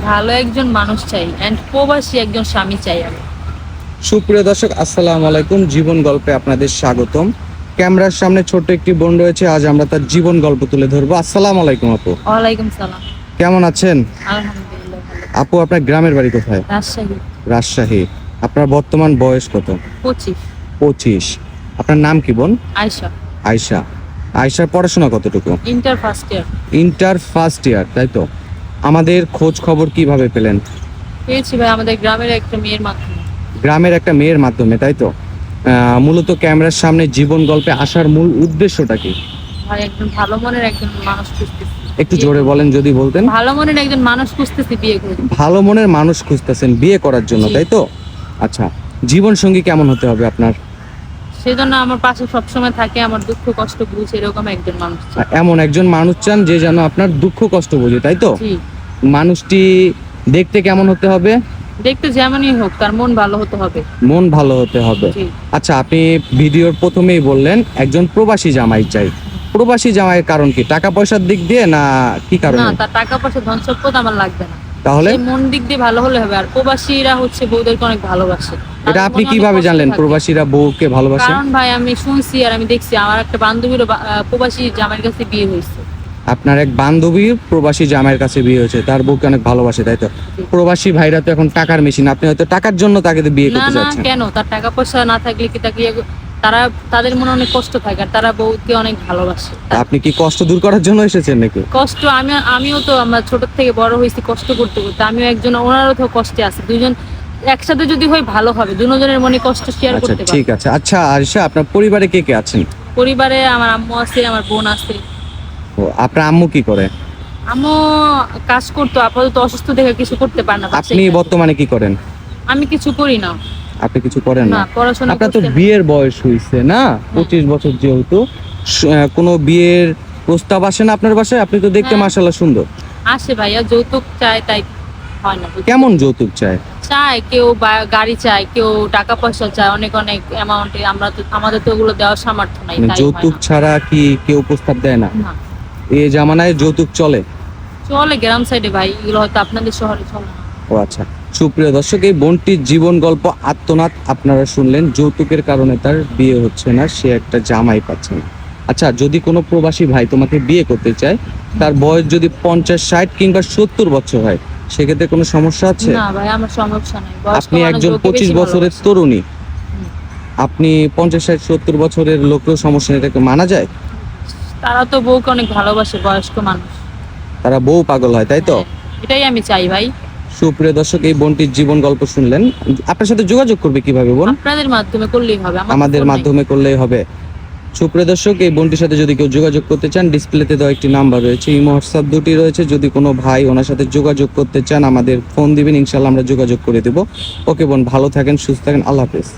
ভালো একজন মানুষ চাই এন্ড প্রবাসী একজন স্বামী চাই আমি। সুপ্রিয় দর্শক, আসসালামু আলাইকুম। জীবন গল্পে আপনাদের স্বাগতম। ক্যামেরার সামনে ছোট্ট একটি বোন রয়েছে, আজ আমরা তার জীবন গল্প তুলে ধরবো। আসসালামু আলাইকুম আপু, ওয়ালাইকুম সালাম। কেমন আছেন? আলহামদুলিল্লাহ ভালো। আপু, আপনার গ্রামের বাড়ি কোথায়? রাজশাহী। রাজশাহী। আপনার বর্তমান বয়স কত? 25। 25। আপনার নাম কি বোন? আয়শা। আয়শা। আয়শার পড়াশোনা কতটুকু? Inter first year. Inter first year, তাই তো? আমাদের খোঁজ খবর কিভাবে পেলেন? পেয়েছি ভাই আমাদের গ্রামের একটা মেয়ের মাধ্যমে। গ্রামের একটা মেয়ের মাধ্যমে, তাই তো? মূলত ক্যামেরার সামনে জীবন গল্পে আসার মূল উদ্দেশ্যটা কি? ভাই একজন ভালো মনের একজন মানুষ খুঁজতেছি। একটু জোরে বলেন যদি বলতেন। ভালো মনের একজন মানুষ খুঁজতেছি বিয়ে করে। ভালো মনের মানুষ খুঁজতেছেন বিয়ে করার জন্য, জি। তাই তো? আচ্ছা, জীবন সঙ্গী কেমন হতে হবে আপনার? সেজন্য আমার পাশে সবসময় থাকে, আমার দুঃখ কষ্ট বুঝে এরকম একজন মানুষ চাই। এমন একজন মানুষ চান যে যেন আপনার দুঃখ কষ্ট বোঝে, তাই তো? জি। মানুষটি দেখতে কেমন হতে হবে? দেখতে যেমনই হোক তার মন ভালো হতে হবে। মন ভালো হতে হবে। জি। আচ্ছা, আপনি ভিডিওর প্রথমেই বললেন একজন প্রবাসী জামাই চাই। প্রবাসী জামাইয়ের কারণ কি? টাকা পয়সার দিক দিয়ে না কি না, কারণে? তার টাকা পয়সা ধন সম্পদ আমার লাগবে না। তাহলে সে মন দিক দিয়ে ভালো হলে হবে। আর প্রবাসীরা হচ্ছে বউদেরকে অনেক ভালোবাসে। এটা তাদের আপনি মনে অনেক কিভাবে কষ্ট জানলেন থাকে। প্রবাসীরা বউকে ভালোবাসে? কারণ ভাই আমি শুনছি আর আমি দেখছি আমার একটা বান্ধবীরও প্রবাসী জামাইয়ের কাছে বিয়ে হয়েছে। আপনার এক বান্ধবীর প্রবাসী জামাইয়ের কাছে বিয়ে হয়েছে, তার বউকে অনেক ভালোবাসে, তাই তো? প্রবাসী ভাইরা তো এখন টাকার মেশিন, আপনি হয়তো টাকার জন্য তাকে বিয়ে না করতে না, যাচ্ছেন। কেন? তার টাকা পয়সা না থাকলে কি তাকে তারা তাদের মনে অনেক কষ্ট থাকে আর তারা বউকে অনেক ভালোবাসে। আপনি কি কষ্ট দূর করার জন্য এসেছেন নাকি? কষ্ট আমিও তো আমরা ছোট থেকে বড় হয়েছি কষ্ট করতে করতে, আমিও একজন, ওনারও তো কষ্টে আছে। দুজন একসাথে যদি হয় ভালো হবে, দুজনের মনে কষ্ট শেয়ার আচ্ছা, করতে পারবে। ঠিক আছে। আচ্ছা আরিশা, আপনার পরিবারে কে কে আছেন? পরিবারে আমার আম্মু আছে, আমার বোন আছে। ও, আপনার আম্মু কি করে? আম্মু কাজ করতো, আপাতত অসুস্থ দেখে কিছু করতে পারে না। বাসায় আপনি থাকে। বর্তমানে কি করেন? আমি কিছু করি না। আপনি কিছু করেন না, না? পড়াশোনা আপনার তো করতে না। বিয়ের বয়স হয়েছে না? 25 বছর যেহেতু, কোনো বিয়ের প্রস্তাব আসে না আপনার বাসায়? আপনি তো দেখতে হ্যাঁ। মাশাআল্লাহ সুন্দর। আসে ভাইয়া, যৌতুক চায় তাই হয় না। কেমন যৌতুক চায়? চায় কেউ গাড়ি চায়, কেউ টাকা পয়সা চায় অনেক অনেক অ্যামাউন্টে। আমাদের তো ওগুলো দেওয়ার সামর্থ্য নাই, মানে তাই হয় যৌতুক না। ছাড়া কি কেউ প্রস্তাব দেয় না? না, এই জামানায় যৌতুক চলে? চলে গ্রাম সাইডে ভাই, এগুলো হয়তো আপনাদের শহরে চলে না। ও আচ্ছা। সুপ্রিয় দর্শক, এই বোনটির জীবন গল্প আত্মনাদ আপনারা শুনলেন। যৌতুকের কারণে তার বিয়ে হচ্ছে না, সে একটা জামাই পাচ্ছে না। আচ্ছা, যদি কোনো প্রবাসী ভাই তোমাকে বিয়ে করতে চায়, তার বয়স যদি 50, 60 কিংবা 70 বছর হয়, সেক্ষেত্রে কোনো সমস্যা আছে? না ভাই, আমার সমস্যা নাই। বয়স্ক আপনি মানুষ একজন ওকে 25 বেশি বছরের ভালোবাসে। তরুণী, আপনি 50, 60, 70 বছরের লোকের সমস্যা নেই, এটাকে মানা যায়? তারা তো বউকে অনেক ভালোবাসে, বয়স্ক মানুষ। তারা বউ পাগল হয়, তাই তো? হ্যাঁ, এটাই আমি চাই ভাই। সুপ্রিয় দর্শক, এই বোনটির জীবন গল্প শুনলেন। আপনার সাথে যোগাযোগ করবে কিভাবে বোন? আপনাদের মাধ্যমে করলেই হবে, আমাদের ফোন নাই। মাধ্যমে করলেই হবে। সুপ্রিয় দর্শক, এই বোনটির সাথে যদি কেউ যোগাযোগ করতে চান, ডিসপ্লেতে দেওয়া একটি নাম্বার রয়েছে, ইমো হোয়াটসঅ্যাপ দুটি রয়েছে। যদি কোনো ভাই ওনার সাথে যোগাযোগ করতে চান, আমাদের ফোন দিবেন, ইনশাল্লাহ আমরা যোগাযোগ করে দেব। ওকে বোন, ভালো থাকেন, সুস্থ থাকেন, আল্লাহ হাফেজ।